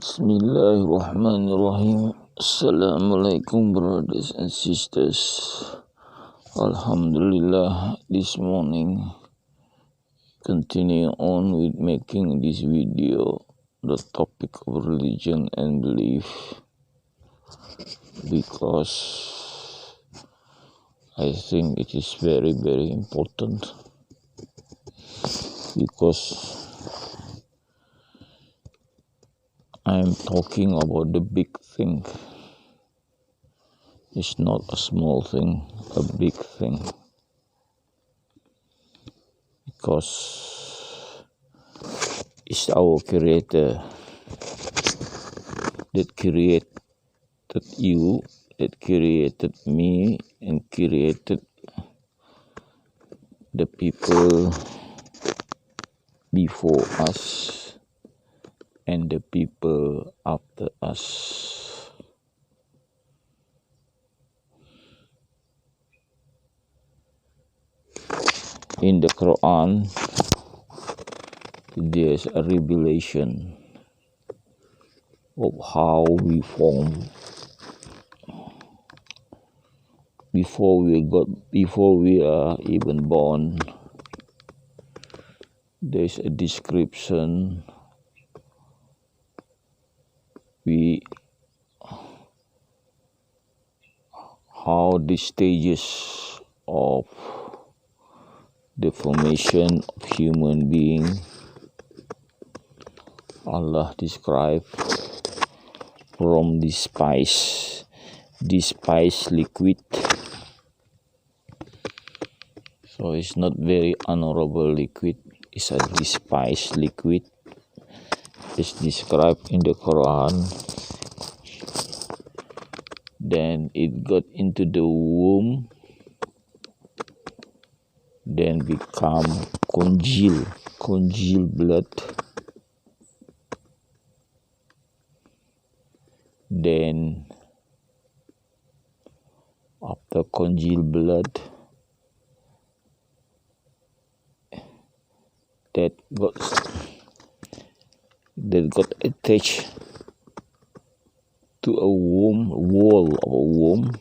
Bismillahirrahmanirrahim. Assalamualaikum brothers and sisters. Alhamdulillah, this morning continue on with making this video the topic of religion and belief, because I think it is very important, because I'm talking about the big thing. It's not a small thing, a big thing. Because it's our Creator that created you, that created me, and created the people before us and the people after us. In the Quran, there's a revelation of how we form before we are even born. There's a description how the stages of the formation of human being Allah described from the spice liquid. So it's not very honorable liquid, it's a despised liquid. It's described in the Quran. Then it got into the womb, then become congealed blood. Then after congealed blood, that got attached to a wall of a womb,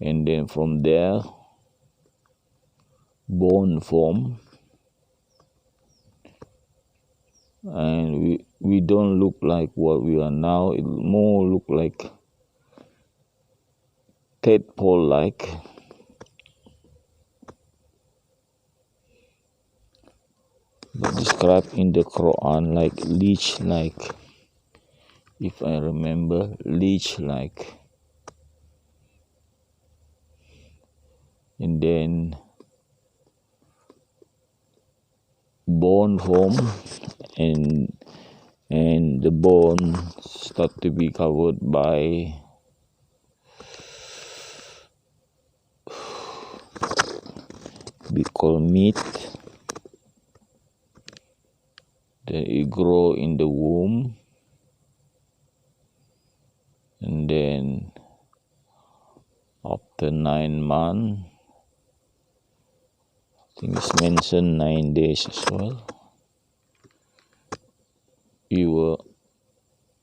and then from there bone form, and we don't look like what we are now. It more look like tadpole like. But described in the Quran like leech like, if I remember, leech like. And then bone form, and the bone start to be covered by we call meat. Then it grow in the womb, and then after 9 months, I think it's mentioned 9 days as well, you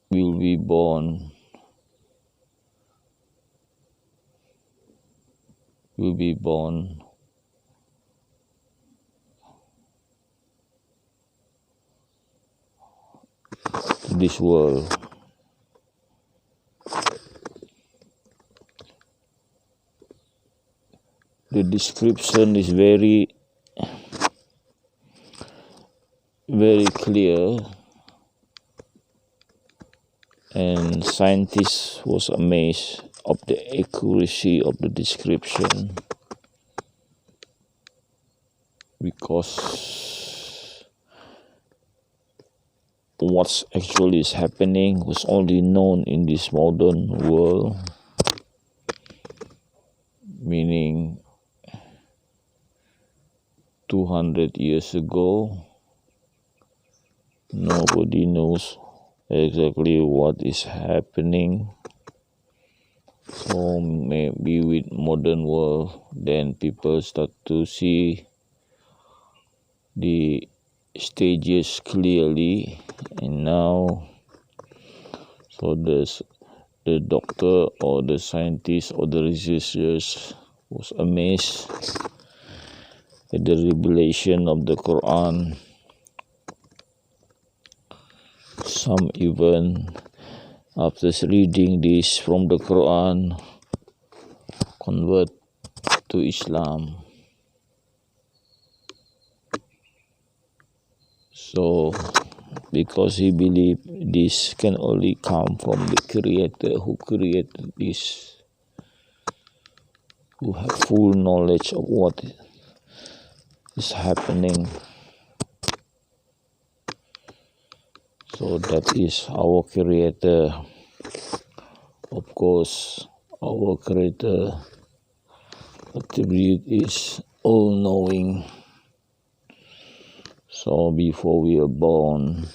will be born. Will be born to this world. The description is very clear, and scientists was amazed of the accuracy of the description, because what's actually is happening was only known in this modern world, meaning 200 years ago nobody knows exactly what is happening. So maybe with modern world, then people start to see the stages clearly, and now So the doctor or the scientist or the researchers was amazed at the revelation of the Quran. Some even, after reading this from the Quran, convert to Islam. So, because he believed this can only come from the Creator who created this, who have full knowledge of what is happening. So that is our Creator. Of course, our Creator attribute is all-knowing. So before we are born,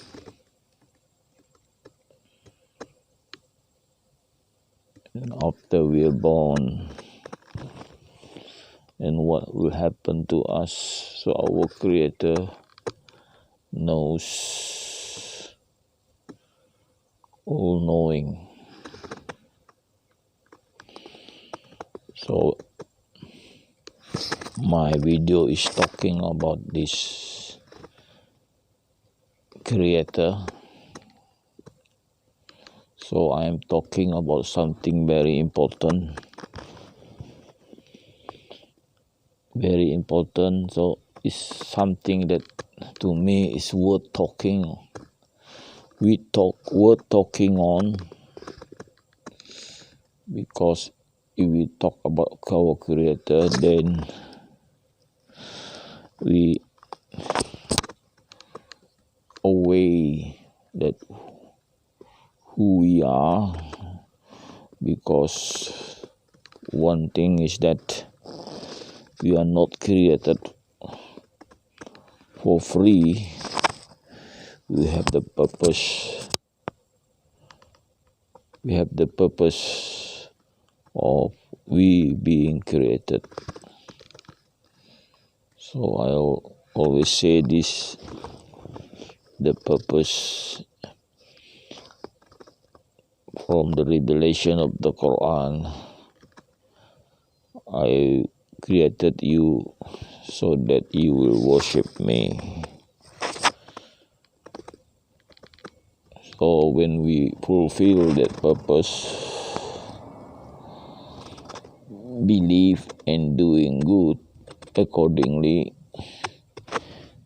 and after we are born, and what will happen to us, so our Creator knows, all-knowing. So my video is talking about this Creator. So I am talking about something very important. Very important. So it's something that to me is worth talking. Worth talking on, because if we talk about our Creator, then we aware that who we are, because one thing is that we are not created for free. We have the purpose. We have the purpose of we being created. So I always say this, the purpose from the revelation of the Quran. I created you so that you will worship me. So when we fulfill that purpose, believe and doing good accordingly,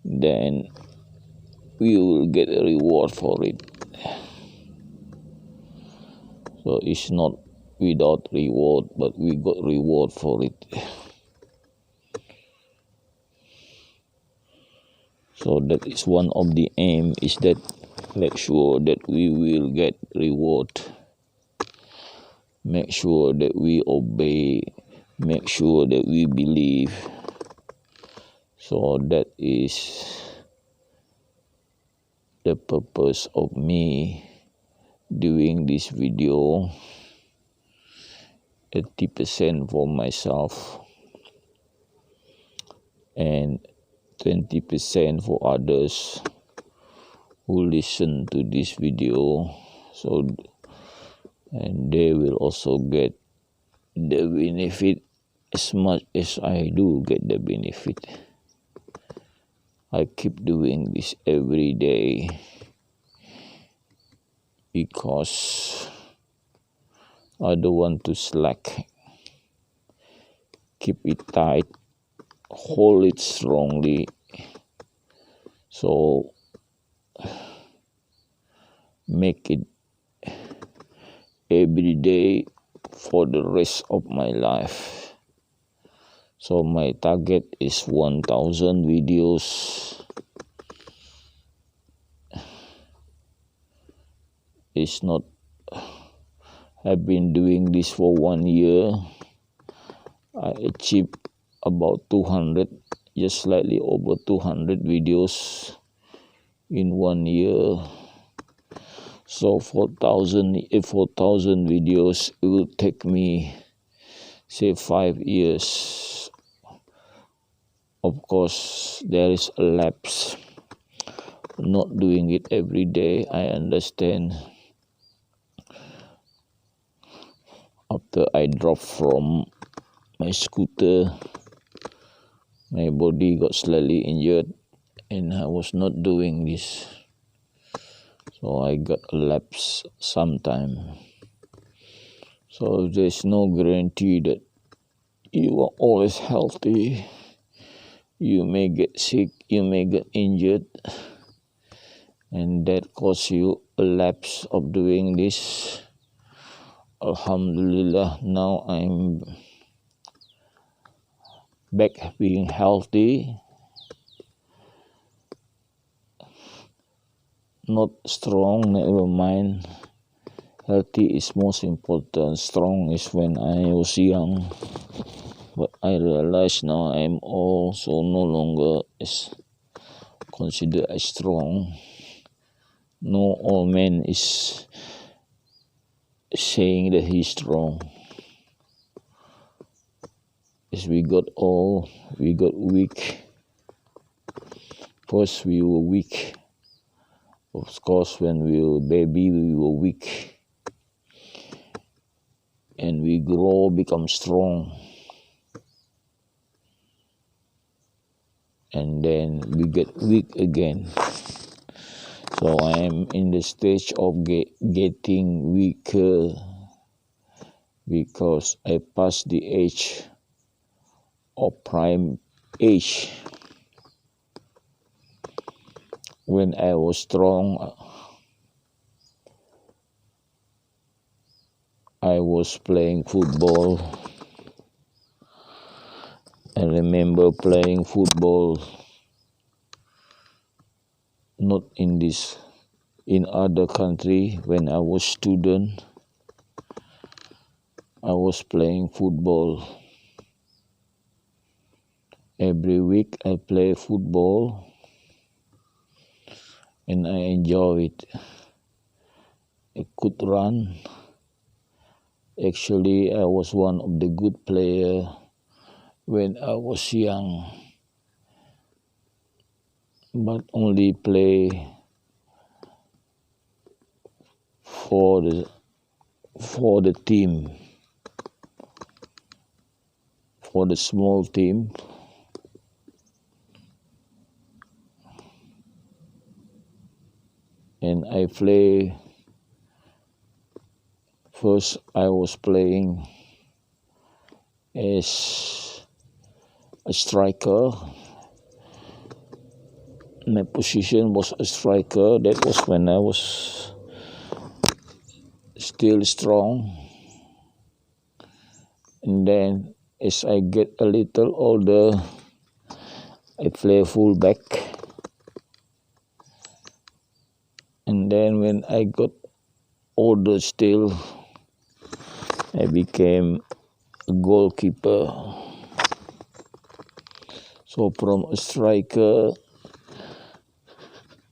then we will get a reward for it. So it's not without reward, but we got reward for it. So that is one of the aim, is that make sure that we will get reward. Make sure that we obey. Make sure that we believe. So that is the purpose of me doing this video. 80% for myself and 20% for others who listen to this video, so and they will also get the benefit as much as I do get the benefit. I keep doing this every day because I don't want to slack. Keep it tight, hold it strongly. So make it every day for the rest of my life. So my target is 1,000 videos. It's not, I've been doing this for 1 year. I achieved about 200, just slightly over 200 videos in 1 year. So 4,000 videos, it will take me, say, 5 years. Of course, there is a lapse. Not doing it every day, I understand. after I dropped from my scooter, my body got slightly injured and I was not doing this. So I got a lapse sometime. So there's no guarantee that you are always healthy. You may get sick, you may get injured, and that cause you a lapse of doing this. Alhamdulillah, now I'm back being healthy, not strong, never mind. Healthy is most important. Strong is when I was young, but I realize now I'm also no longer is considered as strong. No old man is saying that he's strong. As we got old, we got weak. First we were weak. Of course, when we were baby, we were weak. And we grow, become strong. And then we get weak again. So I'm in the stage of getting weaker because I passed the age of prime age. When I was strong, I was playing football. I remember playing football not in other country. When I was student, I was playing football. Every week I play football and I enjoy it. I could run. Actually, I was one of the good players when I was young, but only play for the team, for the small team. And I play. First, I was playing as a striker. My position was a striker. That was when I was still strong. And then as I get a little older, I play fullback. And then when I got older still, I became a goalkeeper. So from a striker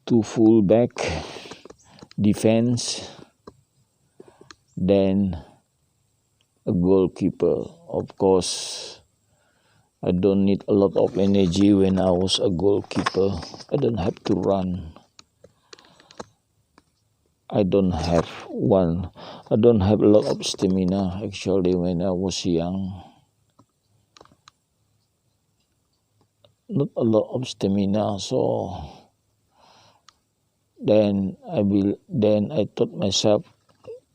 to fullback, defense, then a goalkeeper. Of course, I don't need a lot of energy when I was a goalkeeper. I don't have to run. I don't have a lot of stamina actually when I was young. Not a lot of stamina, so then I taught myself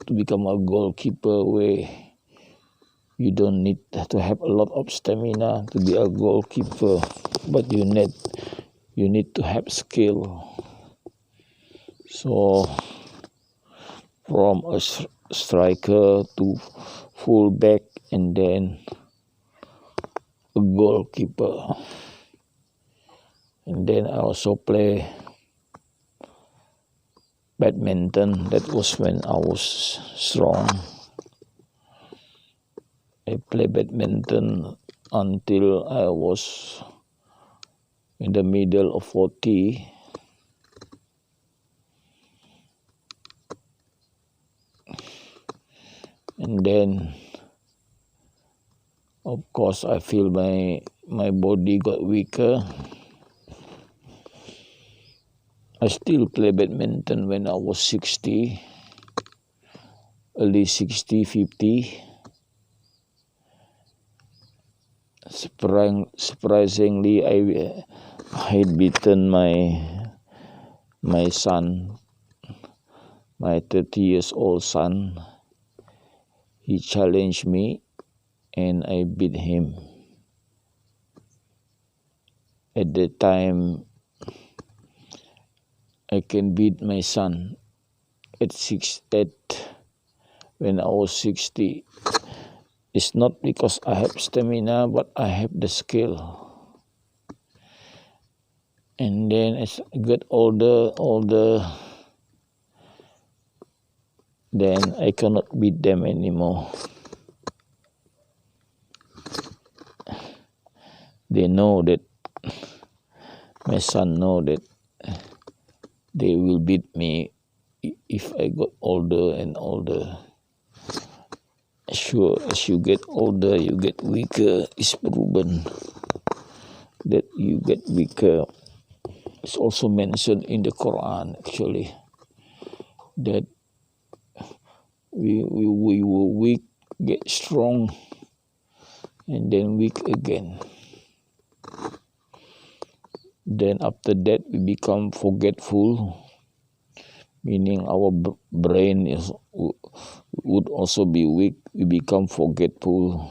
to become a goalkeeper where you don't need to have a lot of stamina to be a goalkeeper, but you need to have skill. So from a striker to fullback and then a goalkeeper. And then I also play badminton. That was when I was strong. I played badminton until I was in the middle of 40. And then, of course, I feel my body got weaker. I still play badminton when I was 60, early 60, 50. surprisingly, I had beaten my son, my 30 years old son. He challenged me and I beat him. At that time, I can beat my son at when I was 60. It's not because I have stamina, but I have the skill. And then as I get older, then I cannot beat them anymore. They know that, my son know that they will beat me if I got older and older. Sure, as you get older, you get weaker. It's proven that you get weaker. It's also mentioned in the Koran, actually, that we were weak, get strong, and then weak again. Then after that, we become forgetful, meaning our brain would also be weak. We become forgetful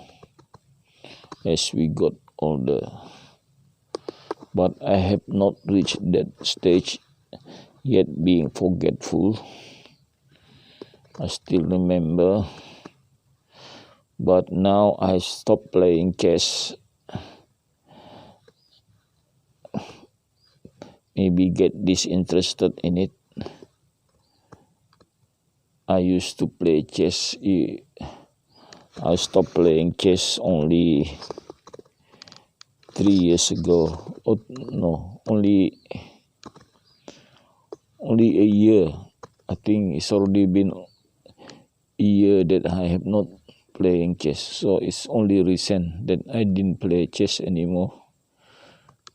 as we got older. But I have not reached that stage yet, being forgetful. I still remember. But now I stopped playing chess. Maybe get disinterested in it. I used to play chess. I stopped playing chess only 3 years ago. Oh, no, only a year. I think it's already been a year that I have not playing chess. So it's only recent that I didn't play chess anymore.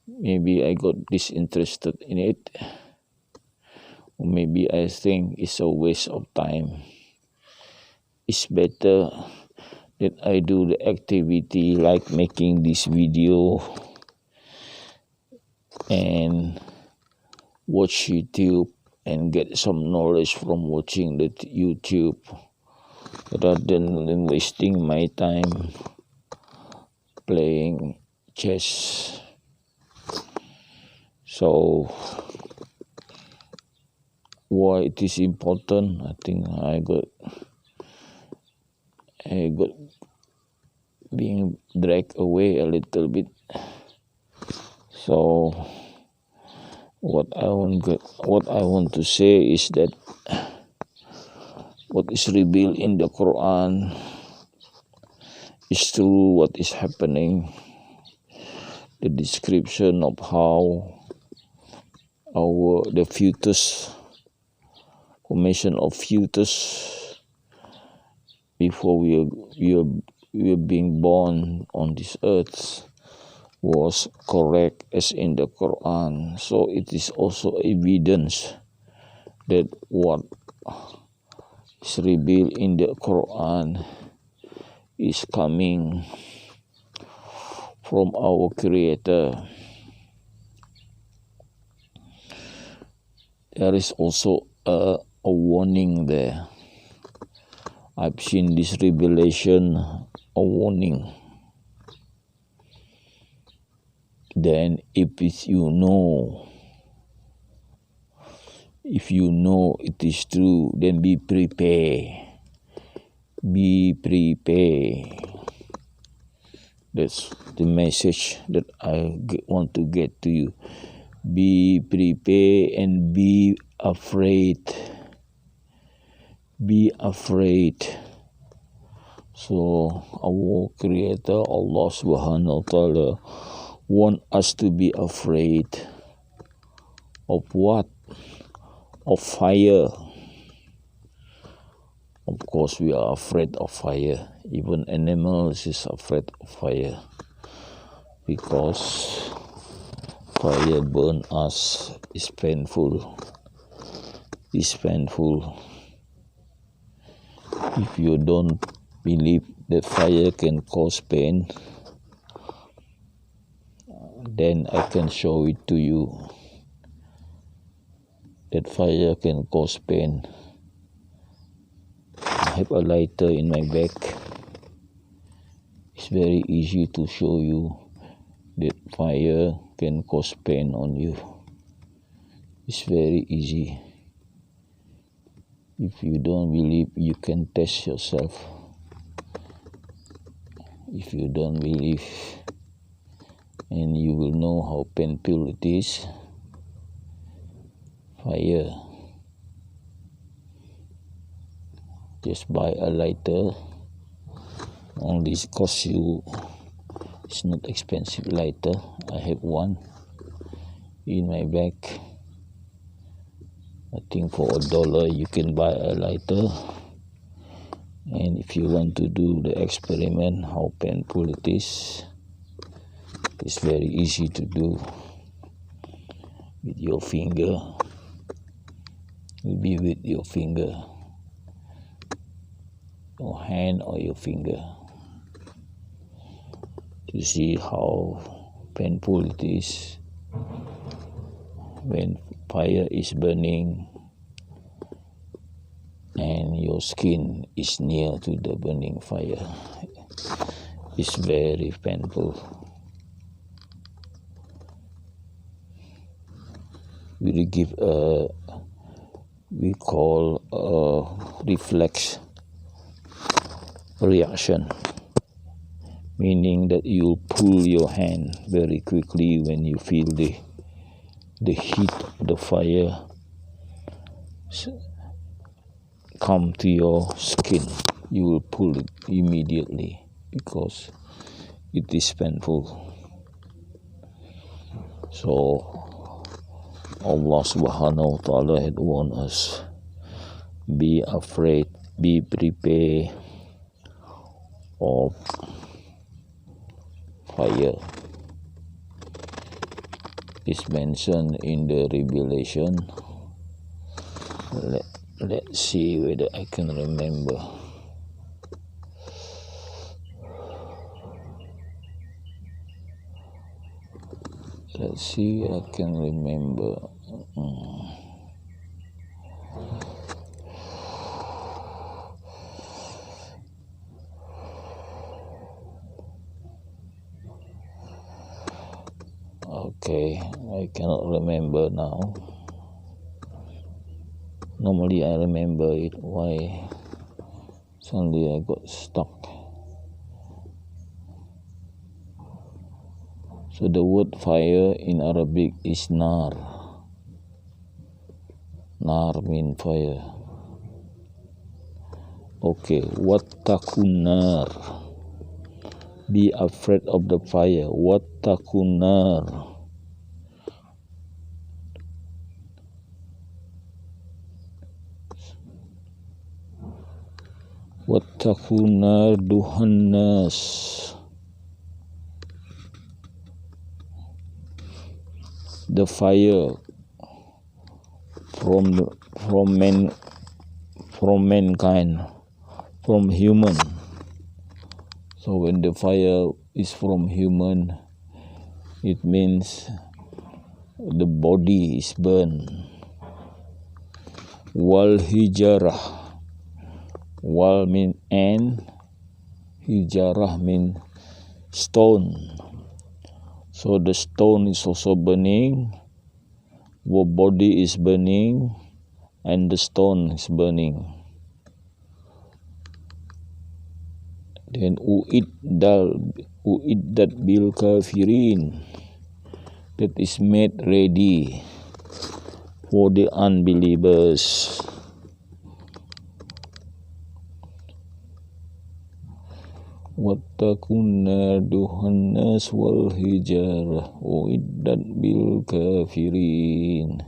Maybe I got disinterested in it. Or maybe I think it's a waste of time. It's better that I do the activity like making this video and watch YouTube and get some knowledge from watching the YouTube, rather than wasting my time playing chess. So why it is important? I think I got being dragged away a little bit. So what I want to say is that what is revealed in the Quran is true. What is happening, the description of how the fetus, formation of fetus before we are being born on this earth was correct as in the Quran. So it is also evidence that what is revealed in the Quran is coming from our Creator. There is also a warning there. I've seen this revelation, a warning. Then if you know it is true, then be prepared. Be prepared. That's the message that I want to get to you. Be prepared and be afraid. Be afraid. So our Creator, Allah Subhanahu wa Ta'ala, want us to be afraid of what? Of fire. Of course, we are afraid of fire. Even animals is afraid of fire, because fire burn us. It's painful. It's painful. If you don't believe that fire can cause pain, then I can show it to you. That fire can cause pain. I have a lighter in my bag. It's very easy to show you that fire can cause pain on you. It's very easy. If you don't believe, you can test yourself. If you don't believe, and you will know how painful it is. Fire. Just buy a lighter. Only cost you. It's not expensive lighter. I have one in my bag. I think for $1 you can buy a lighter. And if you want to do the experiment, how painful it is, it's very easy to do with your finger. Will be with your finger, your hand or your finger, to see how painful it is when fire is burning and your skin is near to the burning fire. It's very painful. We give we call a reflex reaction, meaning that you pull your hand very quickly when you feel the heat of the fire come to your skin. You will pull it immediately because it is painful. So Allah subhanahu wa ta'ala had warned us, be afraid, be prepared of fire. It's mentioned in the Revelation. Let's see whether I can remember. Let's see, I can remember. Okay, I cannot remember now. Normally I remember it. Why suddenly I got stuck? So the word fire in Arabic is nar. Nar means fire. Okay, wattaqun nar. Be afraid of the fire. Wattaqun nar. Wattaqun nar duhan nas. The fire from mankind, from human. So when the fire is from human, it means the body is burned. Wal hijarah. Wal mean and, hijarah mean stone. So the stone is also burning, the body is burning, and the stone is burning. Then uiddat bil kafirin, that is made ready for the unbelievers. Wattaqun nar duhan nas wal hijarah uiddat bil kafirin.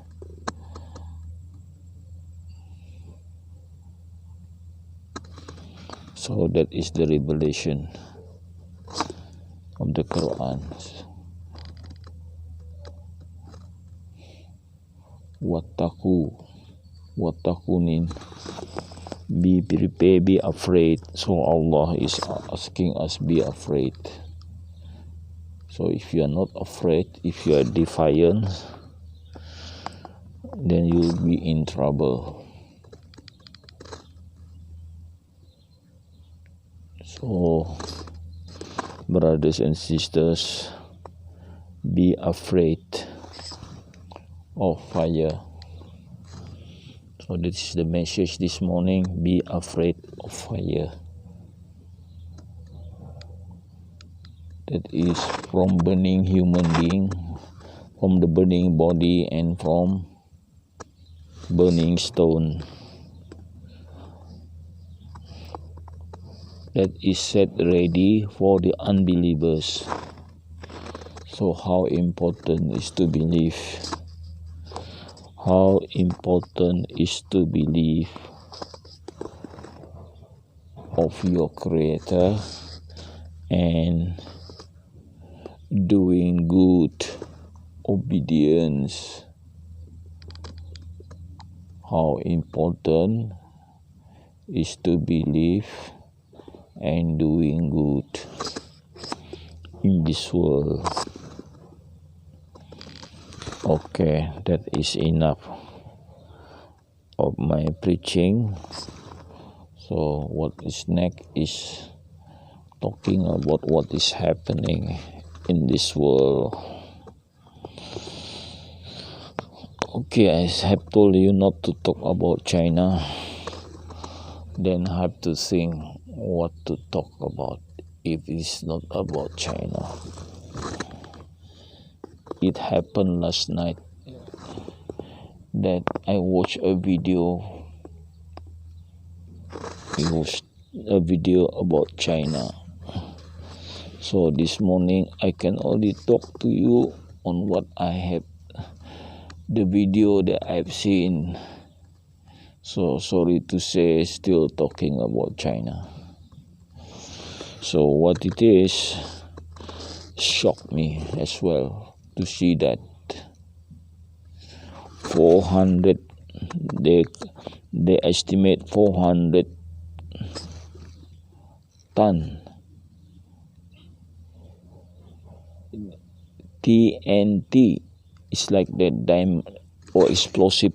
So that is the revelation of the Quran. Wattaqu means be prepared, be afraid. So Allah is asking us, be afraid. So if you are not afraid, if you are defiant, then you'll be in trouble. So, brothers and sisters, be afraid of fire. So this is the message this morning. Be afraid of fire. That is from burning human being, from the burning body, and from burning stone. That is set ready for the unbelievers. So how important is to believe? How important is to believe of your Creator and doing good, obedience. How important is to believe and doing good in this world. Okay, that is enough of my preaching. So what is next is talking about what is happening in this world. Okay, I have told you not to talk about China. Then I have to think what to talk about if it's not about China. It happened last night that I watched a video. It was a video about China. So this morning I can only talk to you on what I have, the video that I've seen. So sorry to say, still talking about China. So what it is shocked me as well to see that 400, they estimate 400 ton TNT. It's like that diamond or explosive.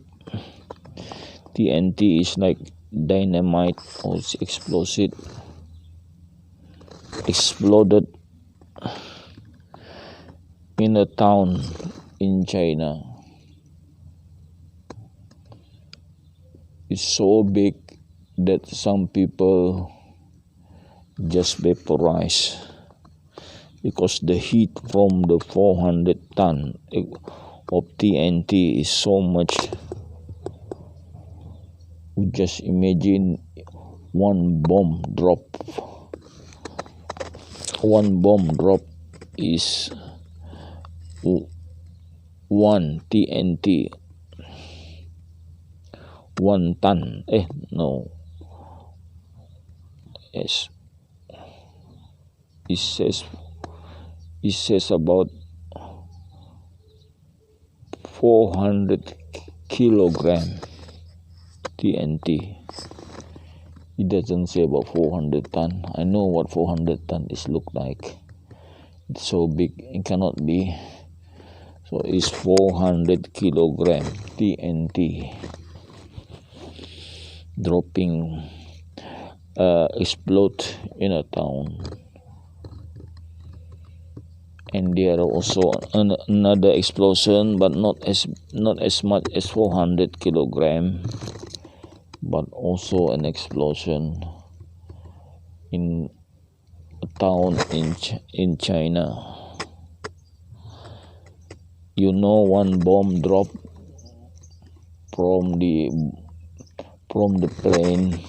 TNT is like dynamite or explosive. Exploded in a town in China. It's so big that some people just vaporize because the heat from the 400 ton of TNT is so much. Just imagine one bomb drop. One bomb drop is 1 TNT. 1 ton. No. Yes. It says about 400 kilogram TNT. It doesn't say about 400 ton. I know what 400 ton is look like. It's so big, it cannot be. So it's 400 kilogram TNT dropping, explode in a town. And there are also another explosion, but not as much as 400 kilogram, but also an explosion in a town in China. You know, one bomb dropped from the plane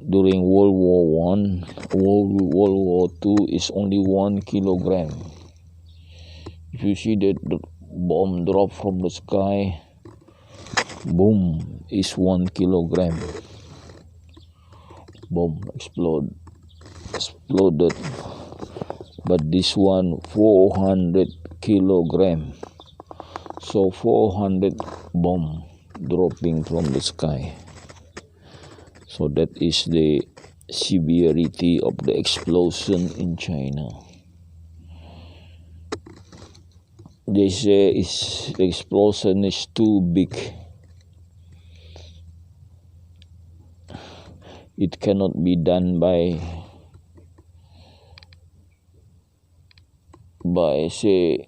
during World War I. World War II is only 1 kilogram. If you see that the bomb drop from the sky, boom, is 1 kilogram. Bomb exploded. But this one 400 kilogram. So 400 bomb dropping from the sky. So that is the severity of the explosion in China. they say the explosion is too big. It cannot be done by say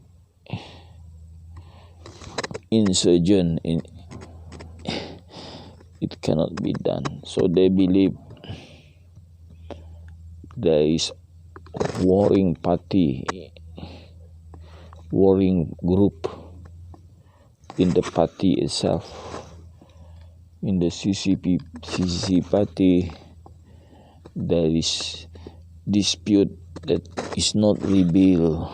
insurgent. It cannot be done. So they believe there is warring group in the party itself. In the CCC party, there is dispute that is not revealed.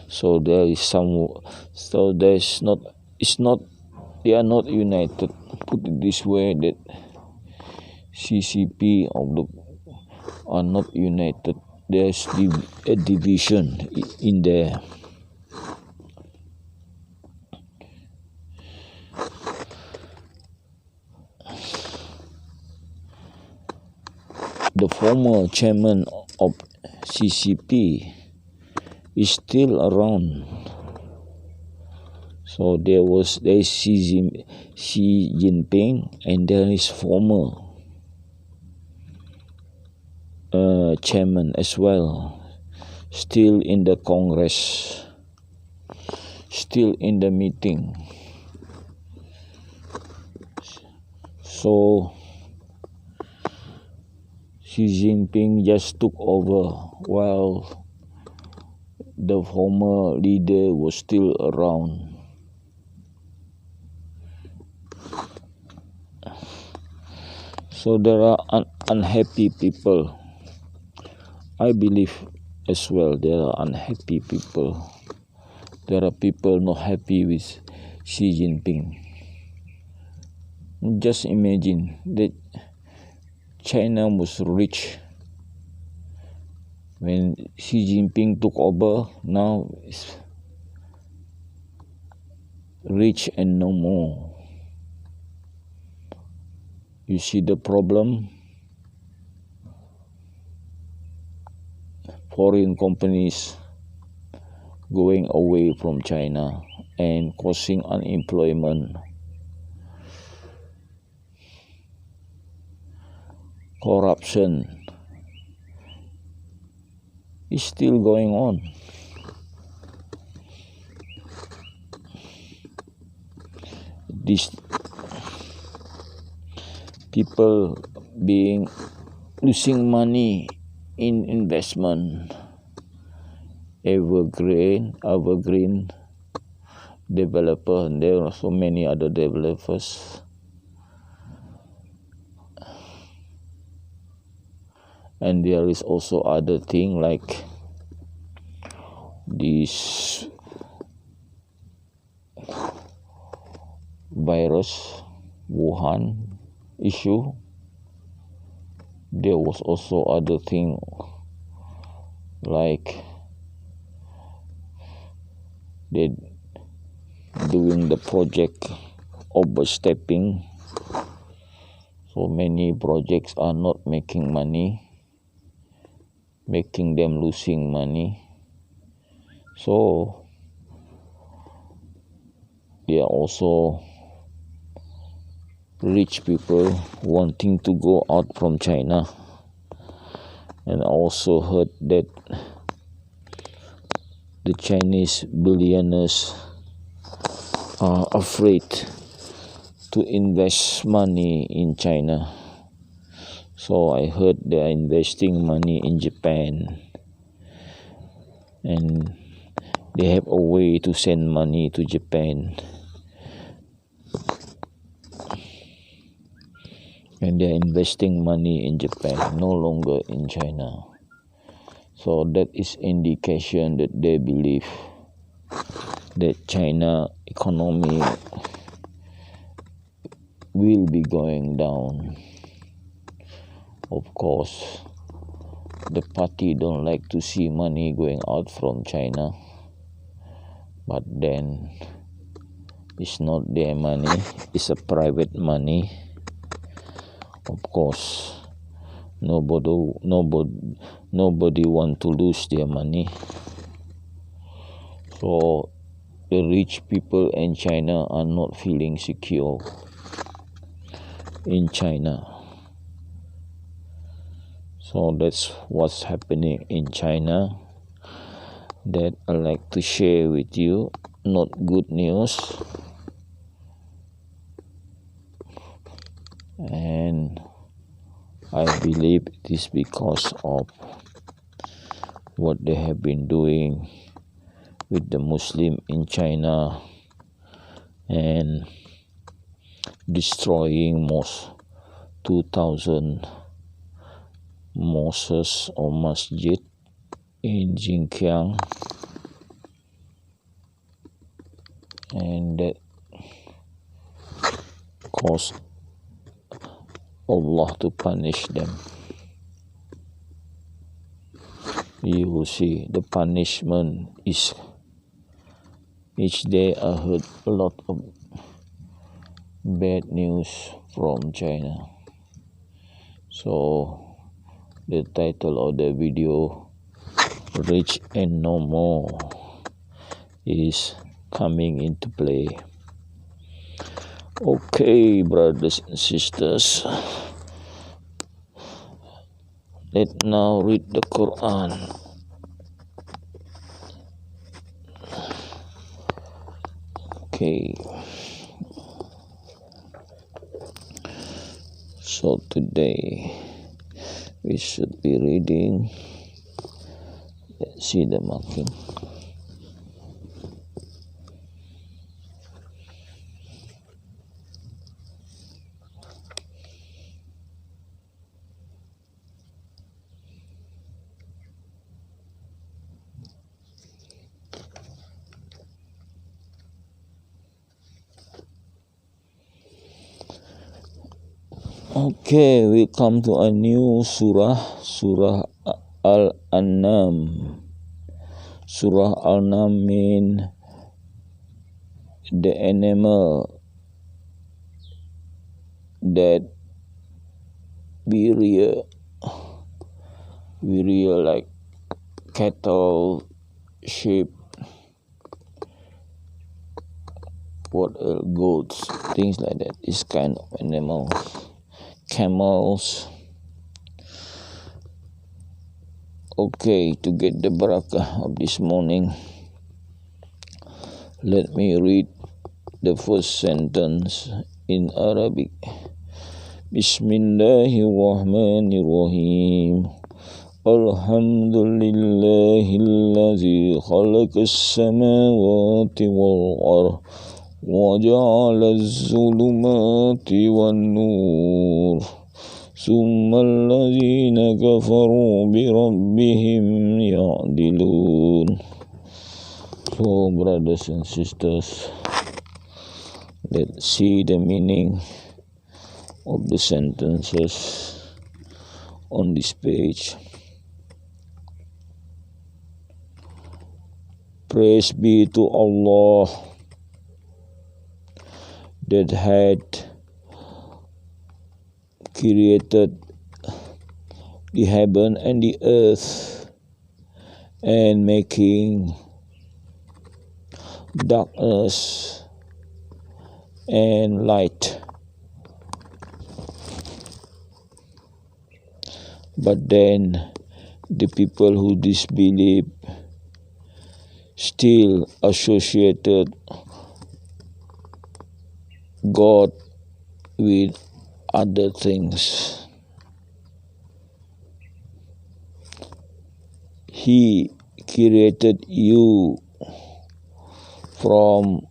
So there is they are not united. Put it this way, that CCP are not united. There's a division in there. The former chairman of CCP is still around. So there's Xi Jinping, and there is former chairman as well, still in the Congress, still in the meeting. So Xi Jinping just took over while the former leader was still around. So there are unhappy people. I believe as well there are unhappy people. There are people not happy with Xi Jinping. Just imagine that China was rich when Xi Jinping took over. Now it's rich and no more. You see the problem? Foreign companies going away from China and causing unemployment. Corruption is still going on. These people losing money in investment. Evergreen developer, and there are so many other developers. And there is also other thing like this virus, Wuhan issue. There was also other thing like they doing the project overstepping. So many projects are not making money, making them losing money. So there are also rich people wanting to go out from China. And I also heard that the Chinese billionaires are afraid to invest money in China. So I heard they are investing money in Japan, and they have a way to send money to Japan, and they are investing money in Japan, no longer in China. So that is indication that they believe that China economy will be going down. Of course, the party don't like to see money going out from China, but then it's not their money, it's a private money. Of course, nobody want to lose their money. So the rich people in China are not feeling secure in China. So that's what's happening in China that I like to share with you. Not good news, and I believe it is because of what they have been doing with the Muslim in China and destroying most 2,000 mosques or masjid in Xinjiang, and that caused Allah to punish them. You will see the punishment is each day. I heard a lot of bad news from China. So the title of the video, Rich and No More, is coming into play. Okay, brothers and sisters, let's now read the Quran. Okay, so today we should be reading, let's see the marking. Okay, we come to a new surah, Surah Al-An'am. Surah Al-An'am means the animal that we rear like cattle, sheep, goats, things like that. This kind of animal. Camels. Okay, to get the barakah of this morning, let me read the first sentence in Arabic. Bismillahirrahmanirrahim. Alhamdulillahillazi khalaqas samawati wal ardh وجعل الظلمات والنور ثم الذين كفروا بربهم يعدلون. So brothers and sisters, let's see the meaning of the sentences on this page. Praise be to Allah that had created the heaven and the earth and making darkness and light. But then the people who disbelieve still associated God with other things. He created you from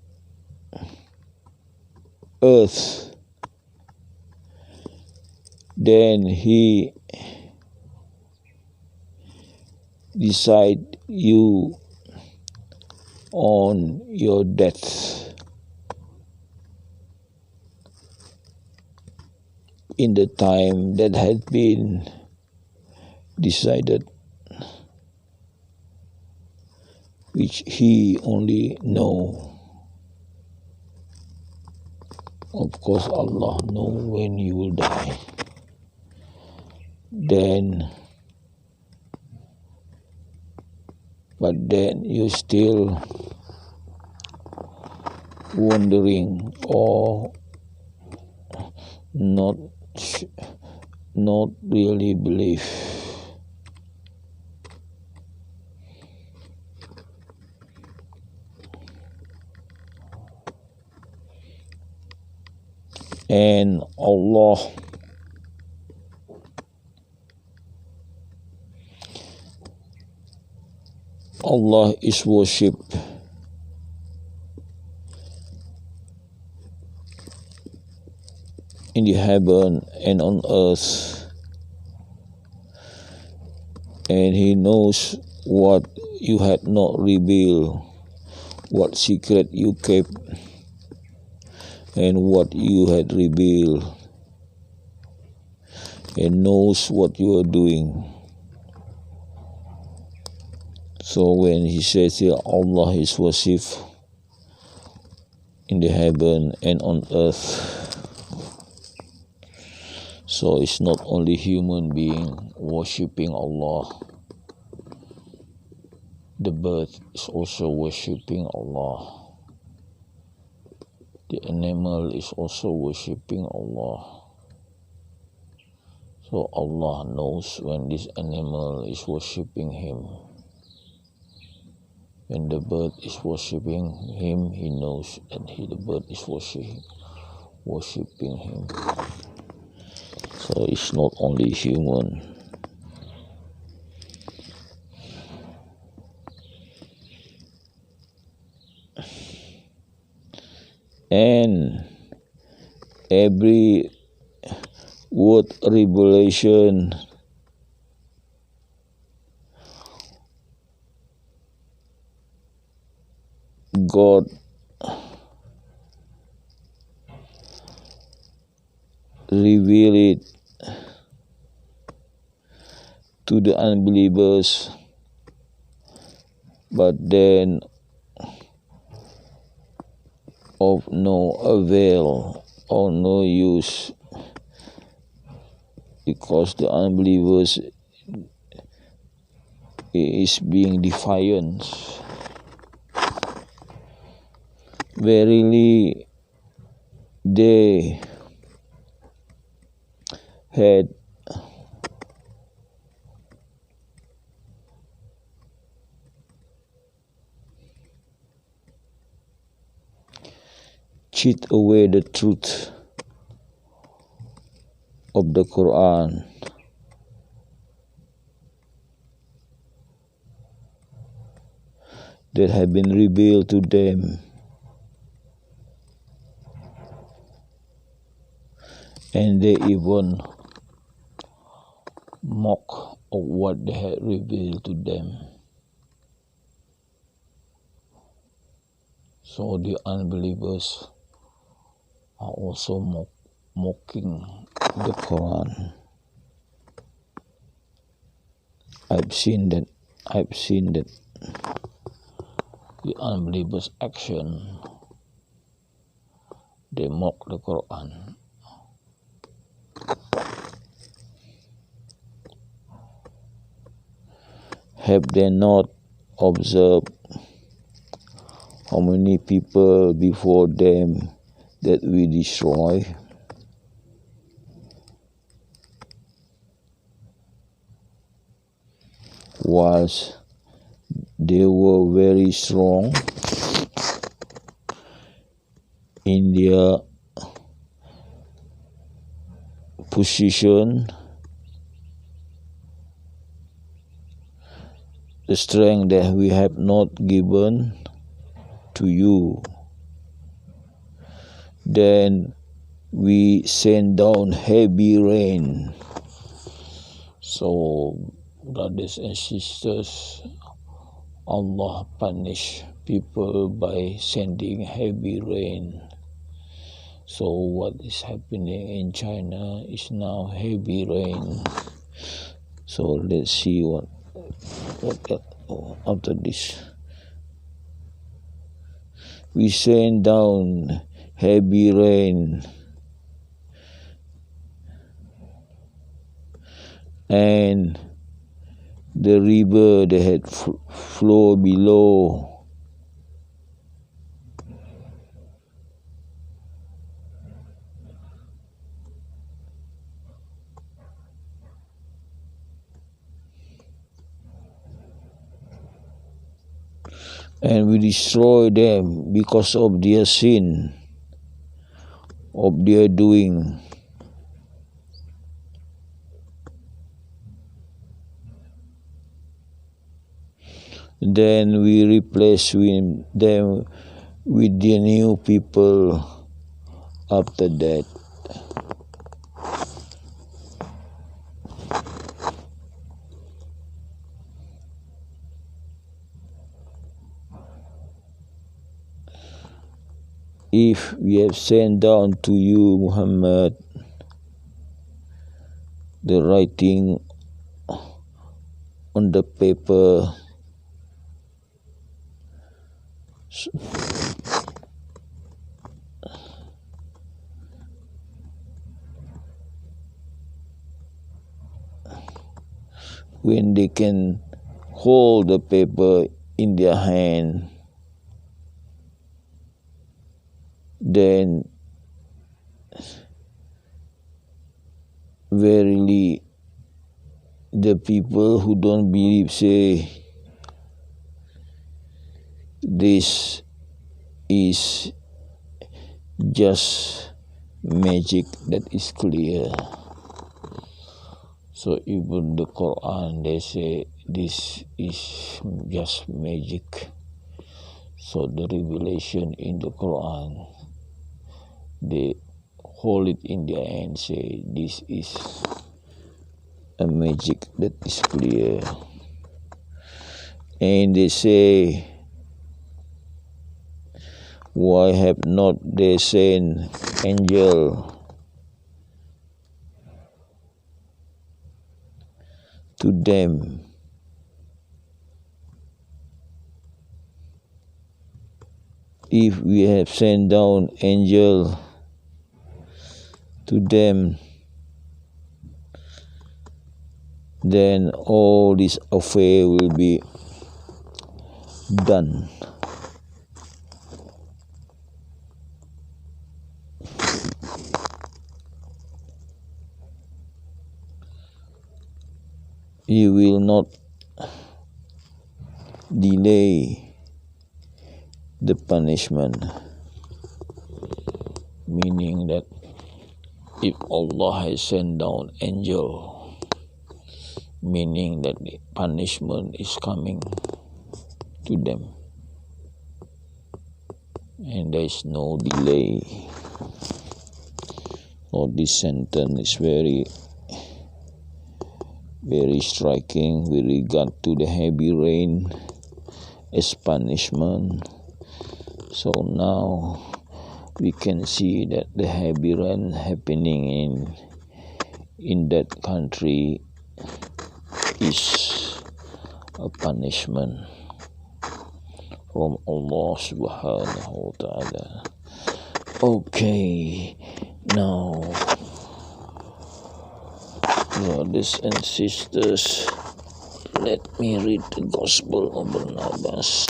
earth. Then He decide you on your death. In the time that had been decided, which He only know. Of course, Allah know when you will die. But then you still wondering or not really believe. And Allah is worshipped in the heaven and on earth, and He knows what you had not revealed, what secret you kept, and what you had revealed, and knows what you are doing. So when He says here, Allah is worshipped in the heaven and on earth, so it's not only human being worshipping Allah, the bird is also worshipping Allah. The animal is also worshipping Allah. So Allah knows when this animal is worshipping Him. When the bird is worshipping Him, He knows that the bird is worshipping Him. So it's not only human. And every word revelation God reveal it to the unbelievers, but then of no avail or no use, because the unbelievers is being defiant. Verily, they had cheat away the truth of the Koran, that had been revealed to them, and they even mock of what they had revealed to them. So the unbelievers are also mocking the Quran. I've seen that the unbelievers' action, they mock the Quran. Have they not observed how many people before them that we destroy? Whilst they were very strong in their position, the strength that we have not given to you, then we send down heavy rain. So, brothers and sisters, Allah punish people by sending heavy rain. So what is happening in China is now heavy rain. So let's see what after this. We send down heavy rain, and the river that had flowed below and we destroy them because of their sin, of their doing. Then we replace them with the new people after that. If we have sent down to you, Muhammad, the writing on the paper, when they can hold the paper in their hand, then verily the people who don't believe say this is just magic that is clear. So even the Quran, they say this is just magic. So the revelation in the Quran, they hold it in their hand, say this is a magic that is clear. And they say, why have not they sent angel to them? If we have sent down angel to them, then all this affair will be done. You will not delay the punishment, meaning that if Allah has sent down angel, meaning that the punishment is coming to them, and there is no delay. So this sentence is very striking with regard to the heavy rain as punishment. So now we can see that the heavy rain happening in that country is a punishment from Allah subhanahu wa ta'ala. Okay, now brothers and sisters, let me read the Gospel of Barnabas.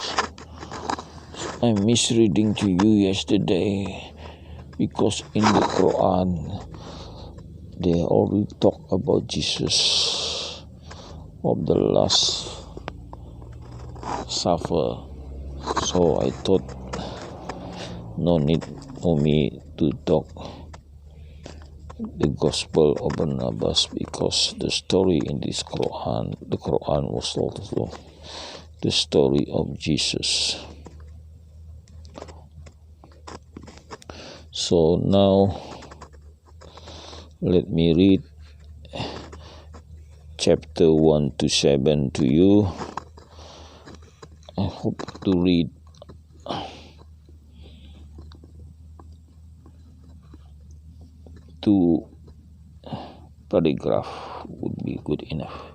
I misreading to you yesterday because in the Quran they already talk about Jesus of the last supper. So I thought no need for me to talk the Gospel of Barnabas, because the story in this Quran, the Quran was also the story of Jesus. So now let me read chapter 1 to 7 to you. I hope to read two paragraph would be good enough.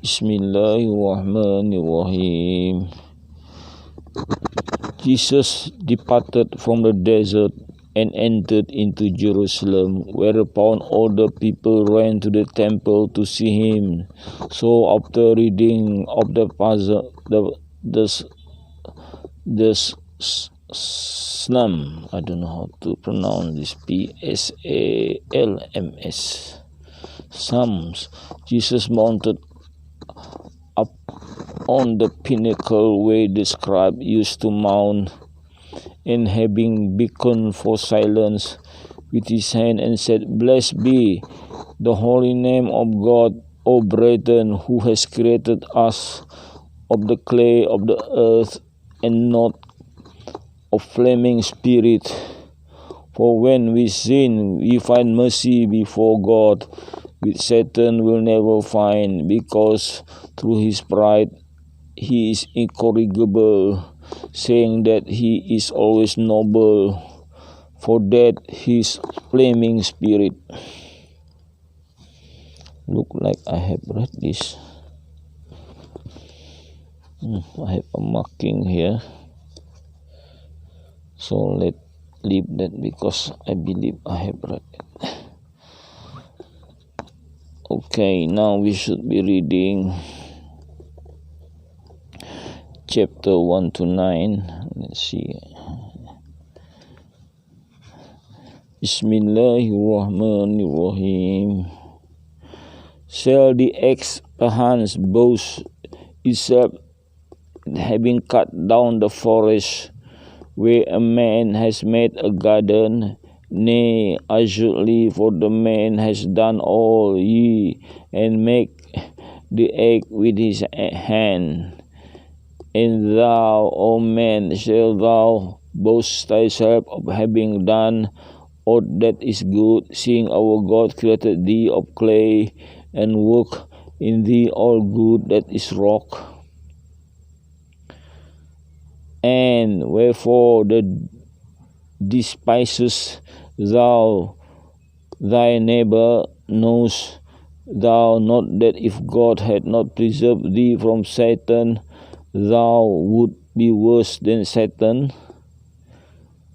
Bismillahirrahmanirrahim. Jesus departed from the desert and entered into Jerusalem, whereupon all the people ran to the temple to see him. So after reading of the Psalm, I don't know how to pronounce this, Psalms, Jesus mounted up on the pinnacle where the scribe used to mount, and having beckoned for silence with his hand, and said, Blessed be the holy name of God, O brethren, who has created us of the clay of the earth, and not of flaming spirit. For when we sin, we find mercy before God, which Satan will never find, because through his pride he is incorrigible, saying that he is always noble, for that his flaming spirit. Look like I have read this. I have a marking here, so let's leave that because I believe I have read it. Okay, now we should be reading chapter 1 to 9. Let's see. Bismillahirrahmanirrahim. Shall the axe perchance boast itself, having cut down the forest where a man has made a garden? Nay, assuredly, for the man has done all ye, and make the egg with his hand. And thou, O man, shalt thou boast thyself of having done aught that is good, seeing our God created thee of clay, and work in thee all good that is rock? And wherefore despisest thou thy neighbor? Knowest thou not that if God had not preserved thee from Satan, thou would be worse than Satan?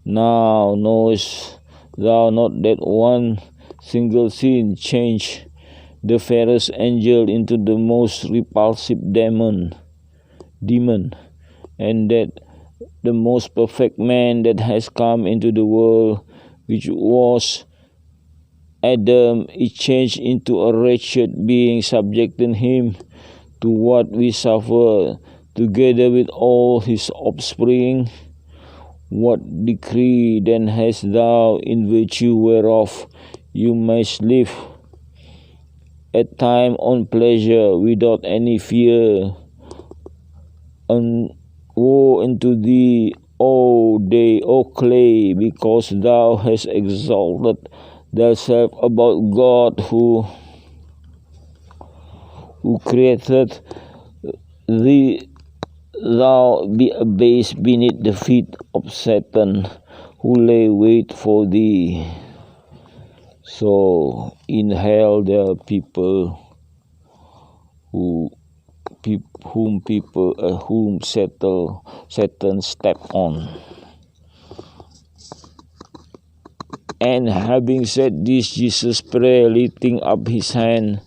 Now knowest thou not that one single sin changed the fairest angel into the most repulsive demon, and that the most perfect man that has come into the world, which was Adam, is changed into a wretched being, subjecting him to what we suffer, together with all his offspring? What decree then hast thou, in virtue whereof you mayst live at time on pleasure without any fear? And woe unto thee, O day, O clay, because thou hast exalted thyself above God, who created thee. Thou be abased beneath the feet of Satan, who lay wait for thee. So in hell there are people whom Satan step on. And having said this, Jesus prayed, lifting up his hand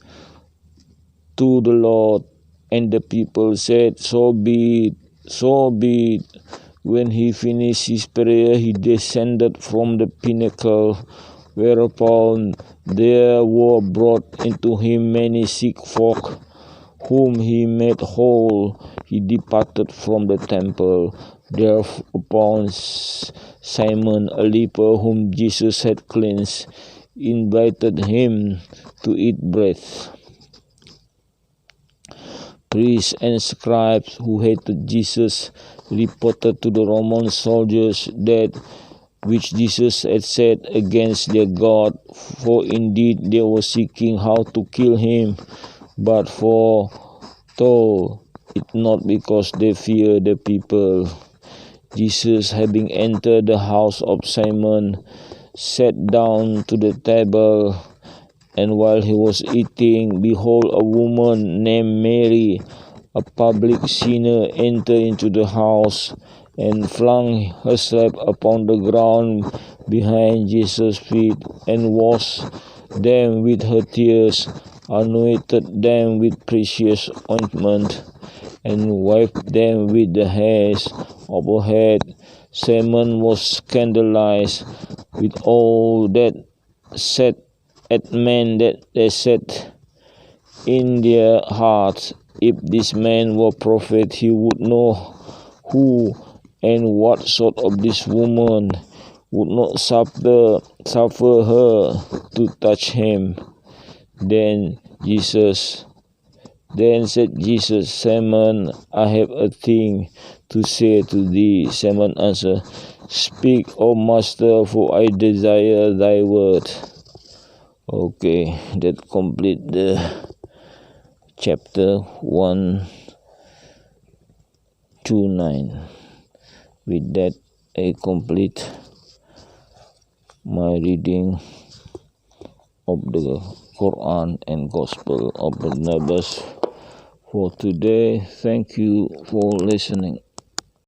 to the Lord, and the people said, So be it, so be it. When he finished his prayer, he descended from the pinnacle, whereupon there were brought into him many sick folk, whom he made whole. He departed from the temple. Thereupon Simon, a leper whom Jesus had cleansed, invited him to eat bread. Priests and scribes who hated Jesus reported to the Roman soldiers that which Jesus had said against their God, for indeed they were seeking how to kill him, but foretold it not, because they feared the people. Jesus, having entered the house of Simon, sat down to the table, and while he was eating, behold, a woman named Mary, a public sinner, entered into the house, and flung herself upon the ground behind Jesus' feet, and washed them with her tears, anointed them with precious ointment, and wiped them with the hairs of her head. Simon was scandalized with all that said at men, that they said in their hearts, If this man were prophet, he would know who and what sort of this woman would not suffer her to touch him. Then said Jesus, Simon, I have a thing to say to thee. Simon answered, Speak, O Master, for I desire thy word. Okay, that complete the chapter 129. With that, I complete my reading of the Koran and Gospel of Barnabas for today. Thank you for listening.